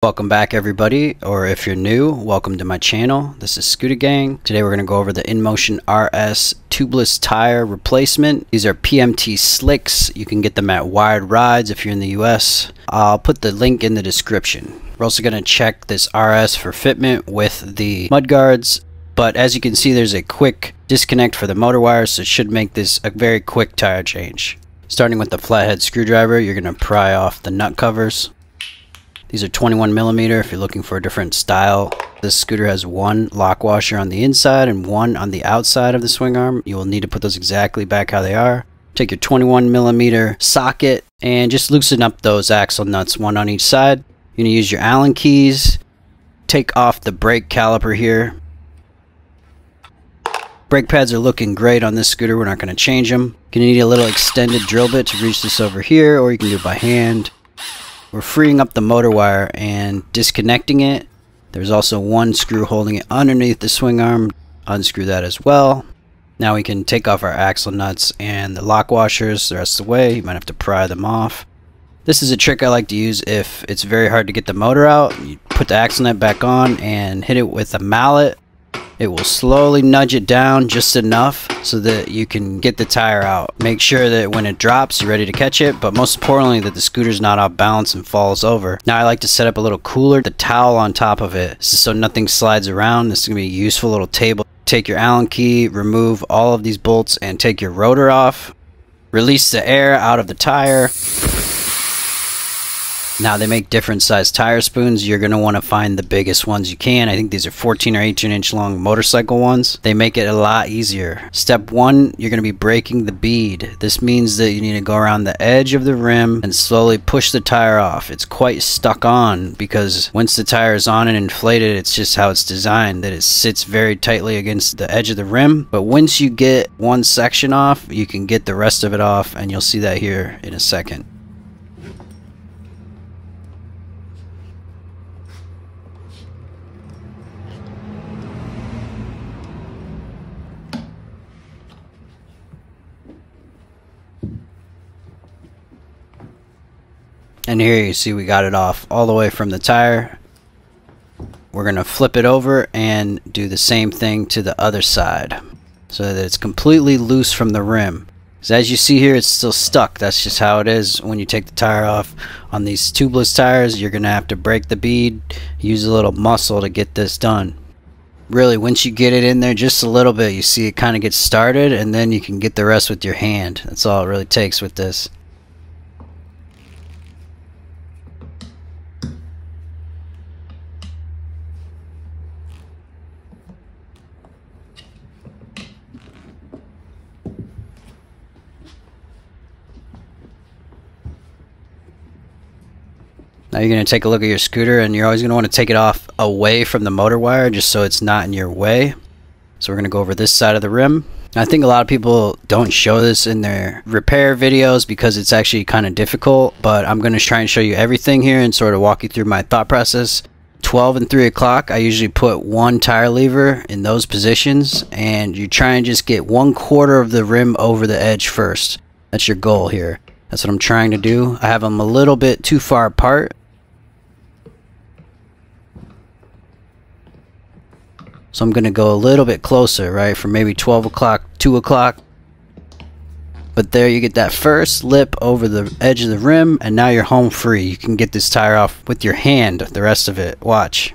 Welcome back everybody, or if you're new, welcome to my channel. This is Scoota Gang. Today we're going to go over the Inmotion RS tubeless tire replacement. These are PMT slicks. You can get them at WYRD RYDS if you're in the US. I'll put the link in the description. We're also going to check this RS for fitment with the mud guards, but as you can see there's a quick disconnect for the motor wires, so it should make this a very quick tire change. Starting with the flathead screwdriver, you're going to pry off the nut covers. These are 21mm if you're looking for a different style. This scooter has one lock washer on the inside and one on the outside of the swing arm. You will need to put those exactly back how they are. Take your 21mm socket and just loosen up those axle nuts, one on each side. You're going to use your Allen keys. Take off the brake caliper here. Brake pads are looking great on this scooter. We're not going to change them. You're going to need a little extended drill bit to reach this over here, or you can do it by hand. We're freeing up the motor wire and disconnecting it. There's also one screw holding it underneath the swing arm. Unscrew that as well. Now we can take off our axle nuts and the lock washers the rest of the way. You might have to pry them off. This is a trick I like to use if it's very hard to get the motor out. You put the axle nut back on and hit it with a mallet. It will slowly nudge it down just enough so that you can get the tire out. Make sure that when it drops, you're ready to catch it, but most importantly that the scooter's not off balance and falls over. Now I like to set up a little cooler, the towel on top of it, so nothing slides around. This is going to be a useful little table. Take your Allen key, remove all of these bolts, and take your rotor off. Release the air out of the tire. Now they make different size tire spoons. You're going to want to find the biggest ones you can. I think these are 14 or 18 inch long motorcycle ones. They make it a lot easier. Step 1, you're going to be breaking the bead. This means that you need to go around the edge of the rim and slowly push the tire off. It's quite stuck on because once the tire is on and inflated, it's just how it's designed, that it sits very tightly against the edge of the rim. But once you get one section off, you can get the rest of it off, and you'll see that here in a second. And here you see we got it off all the way from the tire. We're going to flip it over and do the same thing to the other side so that it's completely loose from the rim. Because as you see here, it's still stuck. That's just how it is when you take the tire off. On these tubeless tires, you're going to have to break the bead, use a little muscle to get this done. Really, once you get it in there just a little bit, you see it kind of gets started, and then you can get the rest with your hand. That's all it really takes with this. Now you're going to take a look at your scooter, and you're always going to want to take it off away from the motor wire just so it's not in your way. So we're going to go over this side of the rim. I think a lot of people don't show this in their repair videos because it's actually kind of difficult, but I'm going to try and show you everything here and sort of walk you through my thought process. 12 and 3 o'clock, I usually put one tire lever in those positions, and you try and just get 1/4 of the rim over the edge first. That's your goal here. That's what I'm trying to do. I have them a little bit too far apart. So I'm going to go a little bit closer, right, from maybe 12 o'clock, 2 o'clock. But there you get that first lip over the edge of the rim, and now you're home free. You can get this tire off with your hand, the rest of it. Watch.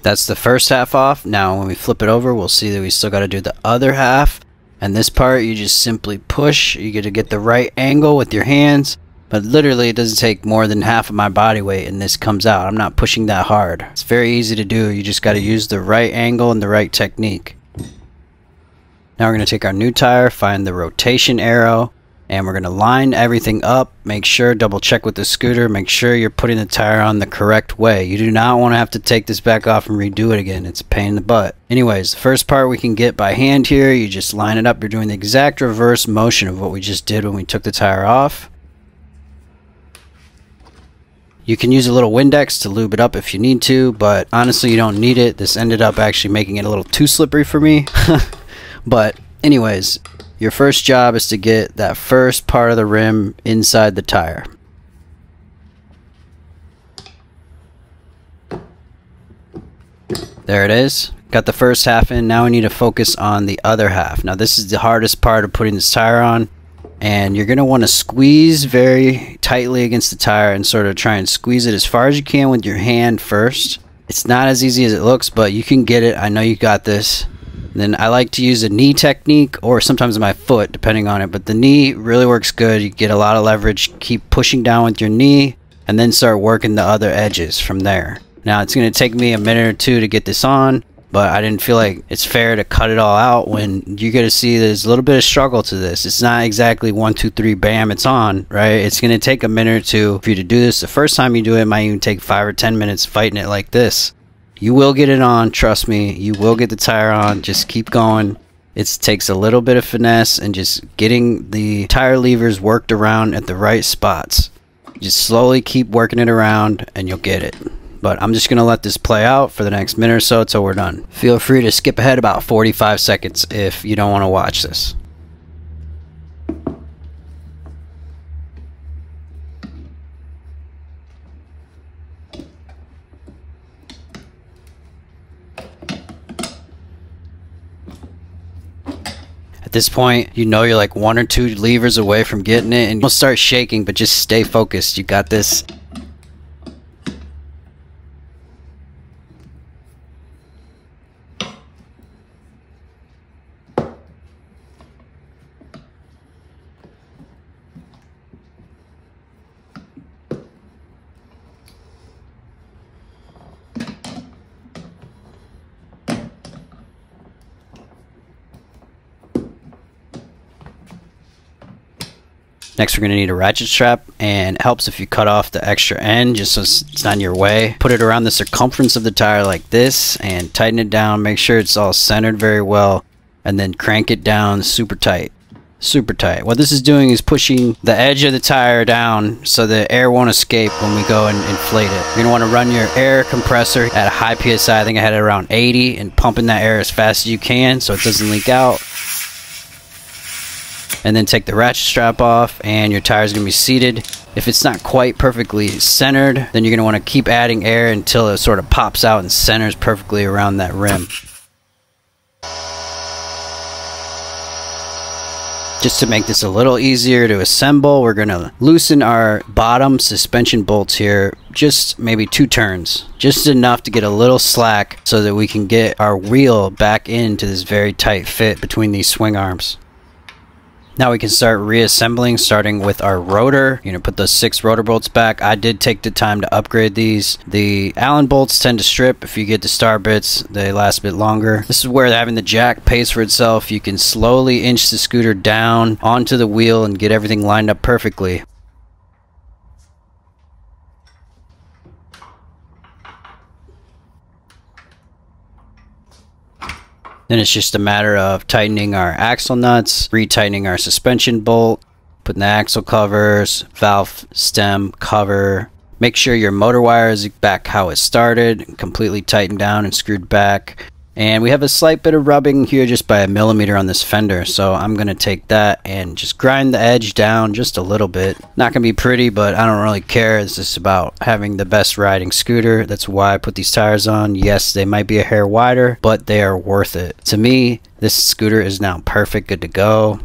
That's the first half off. Now when we flip it over, we'll see that we still got to do the other half. And this part, you just simply push. You get to get the right angle with your hands. But literally, it doesn't take more than half of my body weight, and this comes out. I'm not pushing that hard. It's very easy to do. You just got to use the right angle and the right technique. Now we're going to take our new tire, find the rotation arrow, and we're going to line everything up. Make sure, double check with the scooter, make sure you're putting the tire on the correct way. You do not want to have to take this back off and redo it again. It's a pain in the butt. Anyways, the first part we can get by hand here. You just line it up. You're doing the exact reverse motion of what we just did when we took the tire off. You can use a little Windex to lube it up if you need to, but honestly you don't need it. This ended up actually making it a little too slippery for me. But anyways, Your first job is to get that first part of the rim inside the tire. There it is. Got the first half in. Now we need to focus on the other half. Now this is the hardest part of putting this tire on, and you're going to want to squeeze very tightly against the tire and sort of try and squeeze it as far as you can with your hand first. It's not as easy as it looks, but you can get it. I know you got this. Then I like to use a knee technique, or sometimes my foot, depending on it, but the knee really works good. You get a lot of leverage. Keep pushing down with your knee and then start working the other edges from there. Now it's going to take me a minute or two to get this on, but I didn't feel like it's fair to cut it all out when you're going to see there's a little bit of struggle to this. It's not exactly 1, 2, 3, bam, it's on, right? It's going to take a minute or two for you to do this. The first time you do it, it might even take 5 or 10 minutes fighting it like this. You will get it on, trust me. You will get the tire on. Just keep going. It takes a little bit of finesse and just getting the tire levers worked around at the right spots. Just slowly keep working it around and you'll get it. But I'm just going to let this play out for the next minute or so until we're done. Feel free to skip ahead about 45 seconds if you don't want to watch this. At this point, you know you're like 1 or 2 levers away from getting it, and you'll start shaking, but just stay focused. You got this. Next, we're going to need a ratchet strap, and it helps if you cut off the extra end just so it's not in your way. Put it around the circumference of the tire like this and tighten it down. Make sure it's all centered very well, and then crank it down super tight. Super tight. What this is doing is pushing the edge of the tire down so the air won't escape when we go and inflate it. You're going to want to run your air compressor at a high PSI. I think I had it around 80, and pumping that air as fast as you can so it doesn't leak out. And then take the ratchet strap off, and your tire is going to be seated. If it's not quite perfectly centered, then you're going to want to keep adding air until it sort of pops out and centers perfectly around that rim. Just to make this a little easier to assemble, we're going to loosen our bottom suspension bolts here just maybe 2 turns. Just enough to get a little slack so that we can get our wheel back into this very tight fit between these swing arms. Now we can start reassembling, starting with our rotor. You're going to put those 6 rotor bolts back. I did take the time to upgrade these. The Allen bolts tend to strip. If you get the star bits, they last a bit longer. This is where having the jack pays for itself. You can slowly inch the scooter down onto the wheel and get everything lined up perfectly. Then it's just a matter of tightening our axle nuts, retightening our suspension bolt, putting the axle covers, valve stem cover. Make sure your motor wire is back how it started, completely tightened down and screwed back. And we have a slight bit of rubbing here just by 1 millimeter on this fender, so I'm going to take that and just grind the edge down just a little bit. Not going to be pretty, but I don't really care. It's just about having the best riding scooter. That's why I put these tires on. Yes, they might be a hair wider, but they are worth it. To me, this scooter is now perfect, good to go.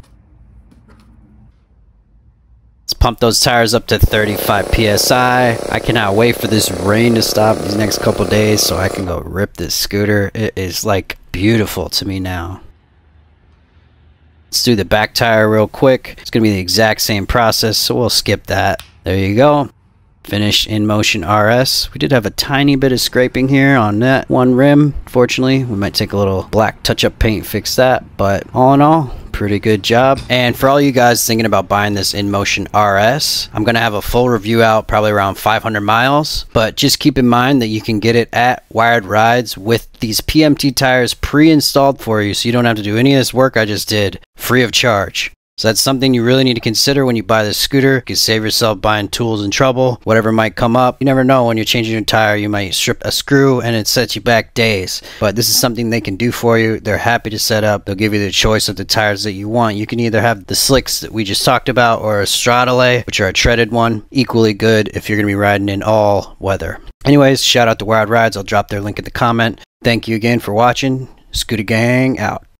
Let's pump those tires up to 35 PSI. I cannot wait for this rain to stop these next couple days so I can go rip this scooter. It is like beautiful to me now. Let's do the back tire real quick. It's going to be the exact same process, so we'll skip that. There you go. Finished Inmotion RS. We did have a tiny bit of scraping here on that one rim. Fortunately, we might take a little black touch-up paint, fix that, but all in all, pretty good job. And for all you guys thinking about buying this Inmotion RS, I'm going to have a full review out probably around 500 miles, but just keep in mind that you can get it at WYRD RYDS with these PMT tires pre-installed for you, so you don't have to do any of this work I just did, free of charge. So that's something you really need to consider when you buy this scooter. You can save yourself buying tools and trouble, whatever might come up. You never know, when you're changing your tire, you might strip a screw and it sets you back days. But this is something they can do for you. They're happy to set up. They'll give you the choice of the tires that you want. You can either have the slicks that we just talked about or a Stradale, which are a treaded one. Equally good if you're going to be riding in all weather. Anyways, shout out to WYRD RYDS. I'll drop their link in the comment. Thank you again for watching. Scoota Gang out.